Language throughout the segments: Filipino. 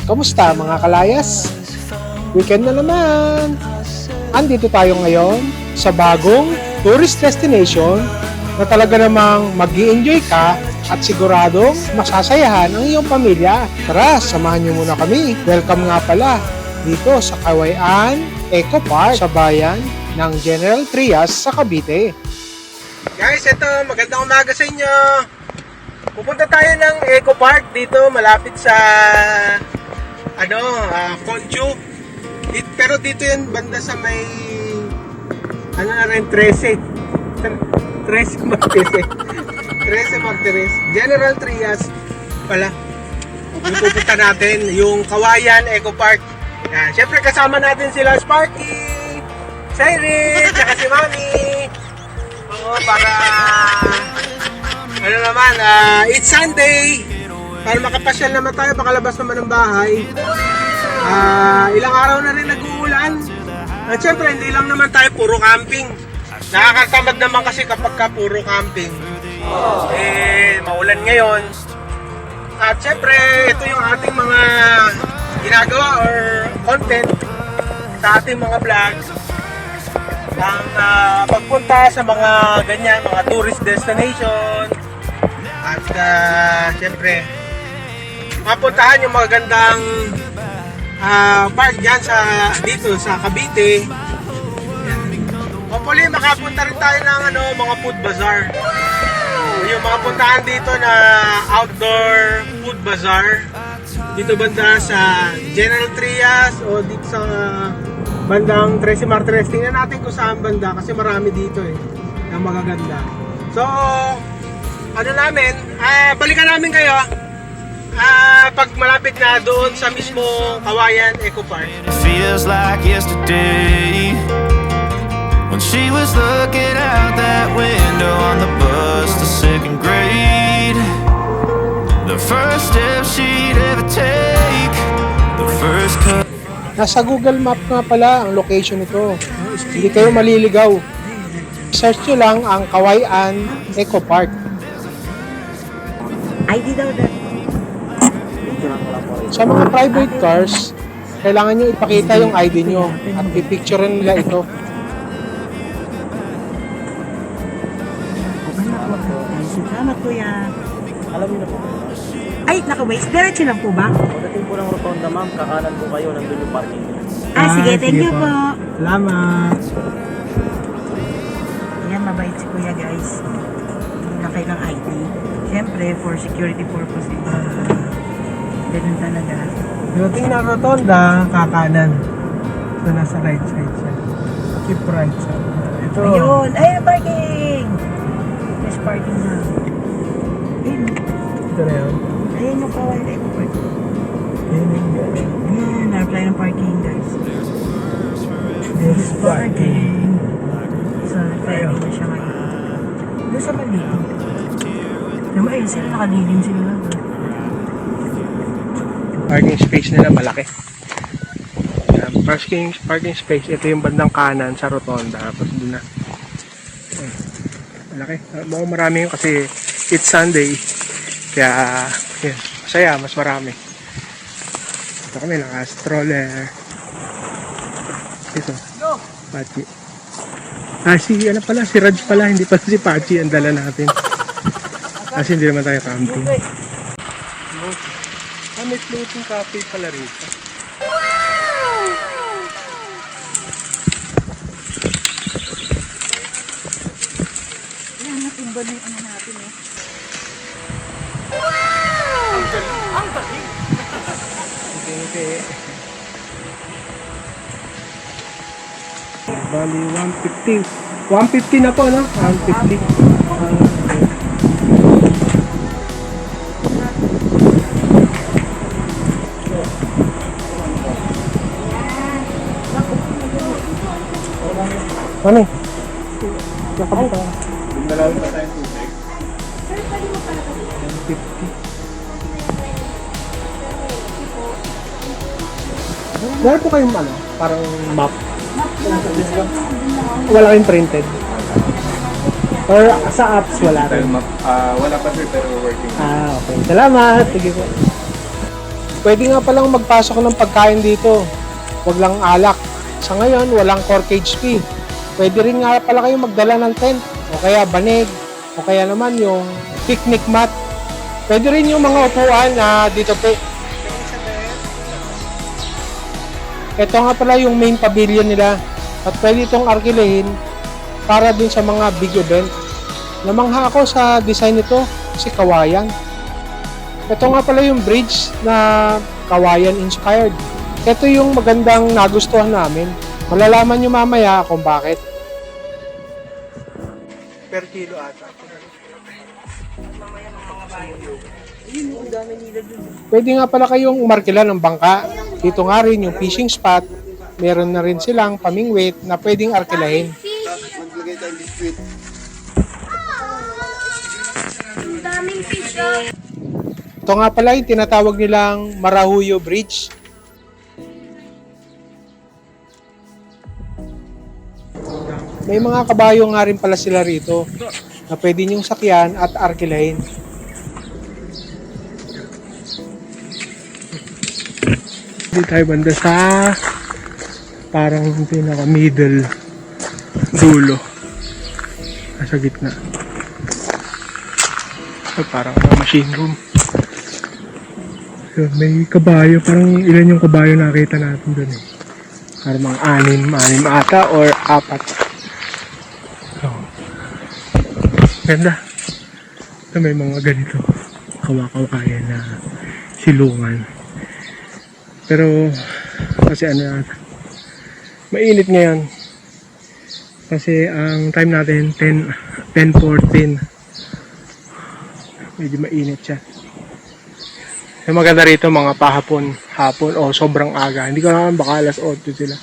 Kamusta mga kalayas? Weekend na naman! Andito tayo ngayon sa bagong tourist destination na talaga namang mag-i-enjoy ka at siguradong masasayahan ang iyong pamilya. Tara, samahan niyo muna kami. Welcome nga pala dito sa Cawaian Eco Park sa bayan ng General Trias sa Cavite. Guys, ito, magandang umaga sa inyo. Pupunta tayo ng Eco Park dito malapit sa Conchu. Pero dito yan banda sa may na rin 13 Martires General Trias pala yung pupunta natin, yung Cawaian Eco Park. Yan, syempre kasama natin sila Sparky, Cyril, tsaka si Mami. Oo, para it's Sunday para makapasyal naman tayo, makalabas naman ng bahay. Ilang araw na rin nag-uulan. At syempre, hindi lang naman tayo puro camping. Nakakatamad naman kasi kapag ka puro camping. Maulan ngayon. At syempre, ito yung ating mga ginagawa or content sa ating mga vlogs. Ang pagpunta sa mga ganyan, mga tourist destination. At syempre, mapuntahan yung mga gandang park dyan dito sa Cavite. Hopefully makapunta rin tayo ng mga food bazaar. Yung mga puntahan dito na outdoor food bazaar dito banda sa General Trias o dito sa bandang 13 Martires. Tingnan natin kung saan banda kasi marami dito na magaganda. So balikan namin kayo pag malapit na doon sa mismo Cawaian Eco Park. It feels like yesterday when she was looking out that window on the bus to second grade. The first step she'd ever take, the first cut. Nasa Google Map nga pala ang location nito. Hindi kayo maliligaw. Search nyo lang ang Cawaian Eco Park. ID daw na. Sa mga private cars, kailangan nyo ipakita yung ID nyo at pipicturean nila ito. Salamat kuya. Alam niyo na po. Ay, naka-waste. Diretso lang po ba? Pagdating po ng rotonda, ma'am, kakanan po kayo, nandun yung parking. Sige, thank you po. Salamat. Yan, mabait si kuya guys. Hindi na kayo ng ID. Siyempre, for security purposes. Ganun talaga. Dating na rotonda, kakanan. So, nasa right side siya. Keep right side. Ito. Ayun! Ayun, parking! There's parking na. Ayun. Ito na yun. Ayun yung Cawaian Eco Park. Ayun. Na-apply ng parking guys. There's parking. So, pwede na siya ngayon. Doon sa malilim. Naman, ayun sila, nakalilim sila. Parking space nila malaki. Parking space, ito yung bandang kanan sa rotonda. Tapos doon na. Malaki. Mukhang marami yun kasi it's Sunday. Kaya, yes, masaya, mas marami. Ito kami, naka-stroller. Ito, Pachi. Si Raj pala, hindi pala si Pachi ang dala natin. Kasi hindi naman tayo camping. May floating cafe pala rito. Ayan, natumba na yung natin Ang galing! Okay. Bali, 150. 150 na po, no? 150. Ano eh? Nakabita ka. Nalawin pa tayong tubig. 150. Meron po kayong parang map? Wala kayong printed? Or sa apps wala rin? Wala pa sir pero working. Okay. Salamat. Sige po. Pwede nga palang magpasok ng pagkain dito. Huwag lang alak. Sa ngayon, walang corkage fee. Pwede rin nga pala kayo magdala ng tent, o kaya banig, o kaya naman yung picnic mat. Pwede rin yung mga upuan na dito pe. Ito nga pala yung main pavilion nila at pwede itong arkilahin para dun sa mga big event. Namangha ako sa design nito, si Kawayan. Ito nga pala yung bridge na Kawayan inspired. Ito yung magandang nagustuhan namin. Malalaman nyo mamaya kung bakit. Per kilo ata. Pwede nga pala kayong umarkila ng bangka. Dito nga rin yung fishing spot. Meron na rin silang pamingwit na pwedeng arkilahin. Maglagay tayong biskuit. Daming fish oh. Ito nga pala yung tinatawag nilang Marahuyo Bridge. May mga kabayo nga rin pala sila rito na pwede nyong sakyan at arkilahin. Dito tayo banda sa parang pinaka middle dulo. Nasa gitna. So, parang machine room. So, may kabayo. Parang ilan yung kabayo nakita natin doon eh. Parang mga anim ata or 4. So, ganda. Ito may mga ganito. Kawakawayan na silungan. Pero, kasi ano yata. Mainit ngayon. Kasi ang time natin 10:14. Medyo mainit siya. Yung maganda rito mga hapon o sobrang aga. Hindi ko naman baka alas 8 sila.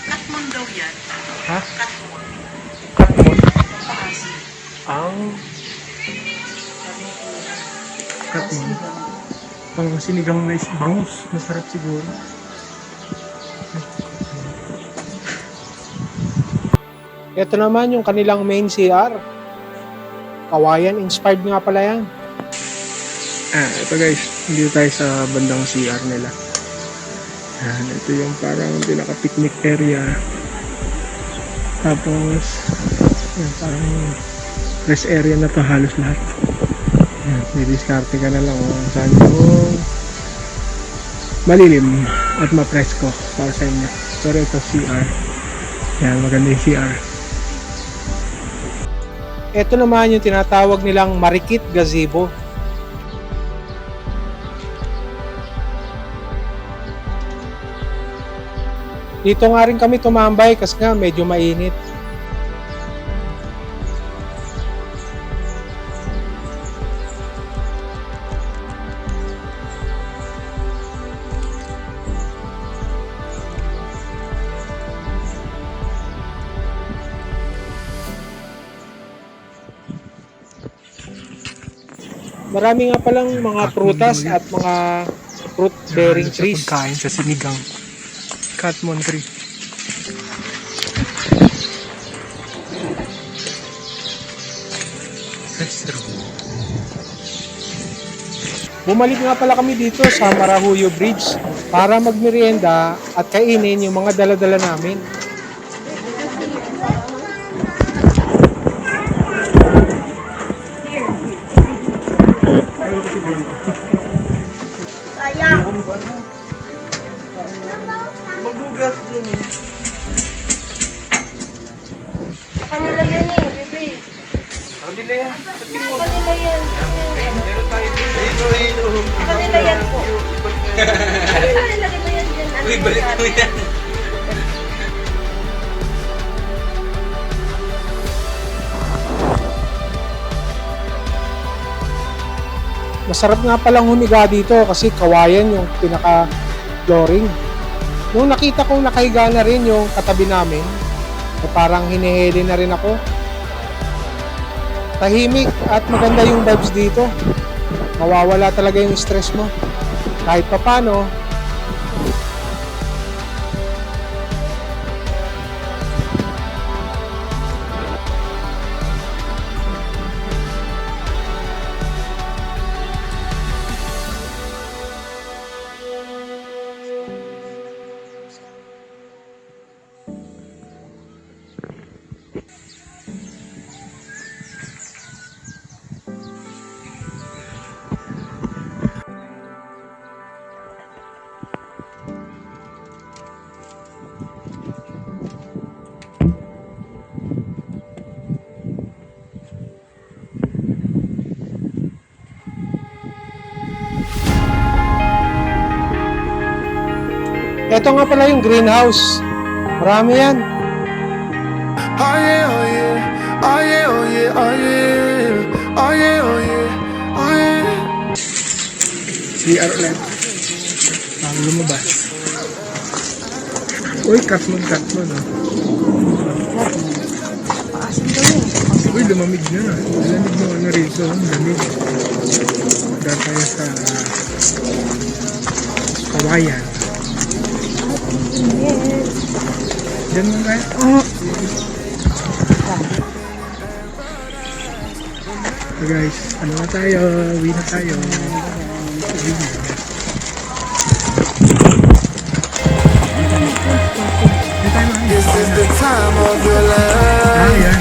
Katmon daw yan. Ha? Katmon. Katmon? Paasi. Ang katmon. Pang sinigang na bangus. Masarap siguro. Ito naman yung kanilang main CR. Kawayan inspired nga pala yan. Ito guys, dito tayo sa bandang CR nila. Yan, ito yung parang pinaka-picnic area. Tapos, yan, parang rest area na to halos lahat. Yan, didiskarte ka na lang kung saan yung malilim at mapresko para sa inyo. Pero ito CR. Yan, maganda yung CR. Ito naman yung tinatawag nilang Marikit Gazebo. Dito nga rin kami tumambay kasi nga medyo mainit. Marami nga palang mga prutas at mga fruit bearing trees. Pagkain sa sinigang. Catmon tree. Bumalik nga pala kami dito sa Marahuyo Bridge para magmerienda at kainin yung mga dala-dala namin. Kanila yan eh, bebe. Kanila yan. Kanila yan. Kanila yan po. Kanila yan dyan. Uy, balik mo yan. Masarap nga palang humiga dito kasi kawayan yung pinaka-flooring. Nung nakita kong nakahiga na rin yung katabi namin, parang hinihili na rin ako. Tahimik at maganda yung vibes dito. Mawawala talaga yung stress mo. Kahit papano, ito nga pala yung greenhouse. Marami yan. Oh yeah, oh yeah, oh yeah, oh yeah, oh yeah, oh yeah, oh yeah, oh yeah. CR ulit. Bago lumabas. Uy, Catmon. Oh. Uy, lumamig na. Lamig mo ano rito. Lamig. Dahil tayo sa kawayan. Diyan mo tayo. So guys, ano na tayo? Uwi na tayo. Uwi na. This is the time of your life. Yeah.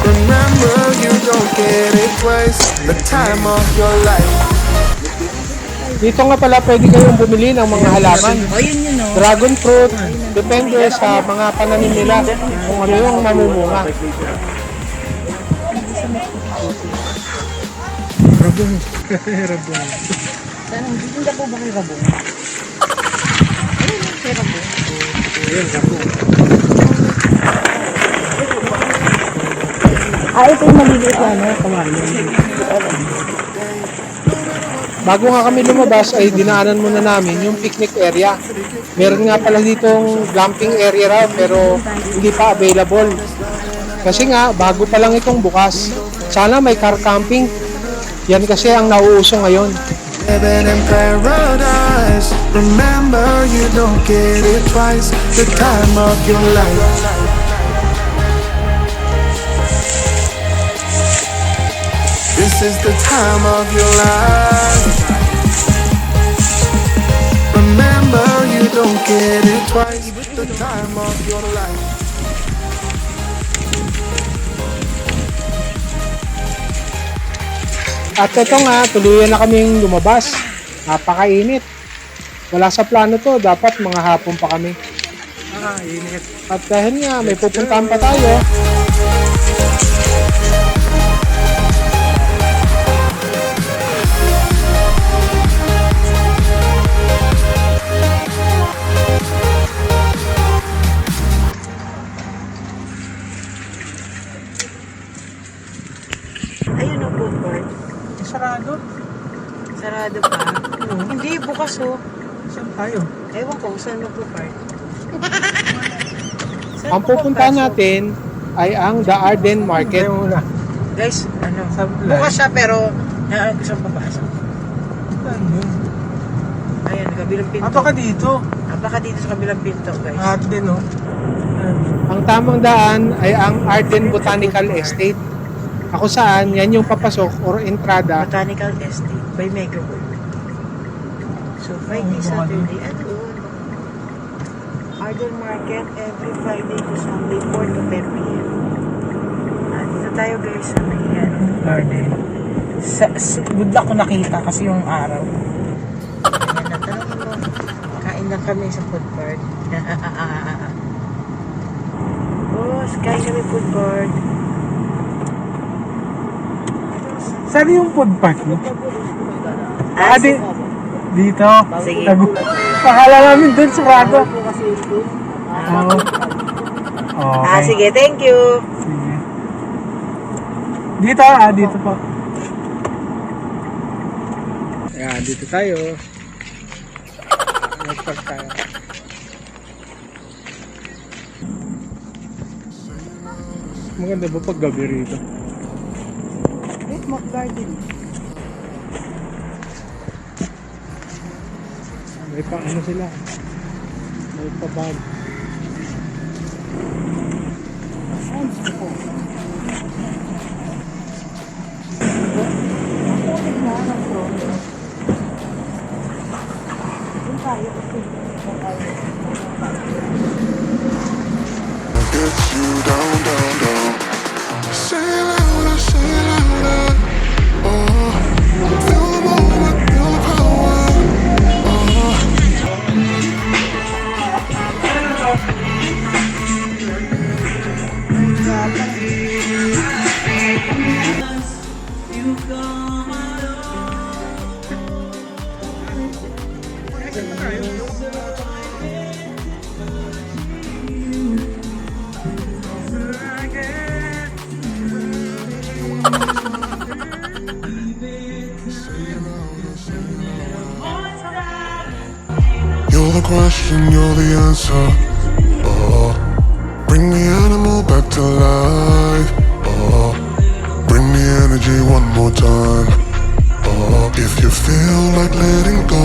Remember, you don't get it twice. The time of your life. Dito nga pala pwede kayong bumili ng mga halaman. O, yun yun o. Dragon fruit, depende sa mga pananim nila kung ano yung mamumunga. Rabong. Rabong. Saan ang hindi po ba kay Rabong? Ayun, kay Rabong. Ayun, rabong. Ito yung maliliit na ano, kawayan. Bago nga kami lumabas ay dinaanan muna namin yung picnic area. Meron nga pala ditong glamping area raw pero hindi pa available. Kasi nga bago pa lang itong bukas. Sana may car camping. Yan kasi ang nauuso ngayon. Living in paradise. Remember, you don't get it twice. The time of your life. This is the time of your life. get it twice with the time of your life. At ito nga, tuluyan na kaming lumabas. Napakainit. Wala sa plano to, dapat mga hapon pa kami. Init. At dahil nga, may pupuntahan pa tayo. Ayun ang food court. Sarado. Sarado pa. Hindi, bukas oh. Saan tayo? Ewan ko kung saan magpo-park. Saan Ang pupuntahan natin ay ang The Arden Market. Guys, bukas siya pero gusto kong papasok. Ayan, kabilang pinto. Baka dito. Baka dito sa kabilang pinto, guys. Arden, no? Ang tamang daan ay ang Arden Botanical Estate. Ako saan, yan yung papasok or entrada. Botanical Estate by Mega World. So, Friday, Saturday, doon. Arden Market every Friday to Sunday, 4 to 10 p.m. Dito tayo guys sa may garden. Good luck ko nakita kasi yung araw. Ayan na, tanongin mo. Kain lang kami sa food court. Boss, kain kami food court. Saan yung food park mo? Sige. Dito. Sige. Pakala namin doon, surado. Okay. Sige, thank you. Sige. Dito, dito po. Ayan, dito tayo. Nagpark tayo. Maganda ba pag gabi rito? Mock Garden. May pa ano sila? May pa bag. Gets you down, down, down. Say it louder, say it louder. Oh, feel the moment, feel the power. You're the question, you're the answer. Oh, bring the animal back to life. Oh, bring the energy one more time. Oh, if you feel like letting go,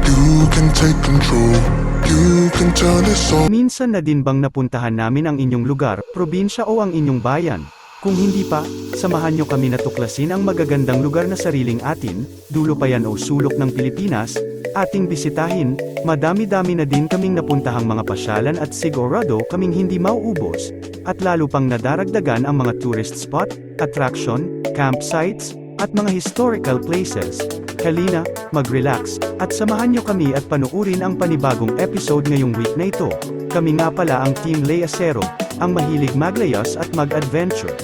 you can take control. You can turn this on. Minsan na din bang napuntahan namin ang inyong lugar, probinsya o ang inyong bayan? Kung hindi pa, samahan nyo kami na tuklasin ang magagandang lugar na sariling atin, dulo pa yan o sulok ng Pilipinas, ating bisitahin. Madami-dami na din kaming napuntahang mga pasyalan at sigurado kaming hindi mauubos, at lalo pang nadaragdagan ang mga tourist spot, attraction, campsites, at mga historical places. Halina, mag-relax, at samahan nyo kami at panuurin ang panibagong episode ngayong week na ito. Kami nga pala ang Team Layasero, ang mahilig maglayas at mag-adventure.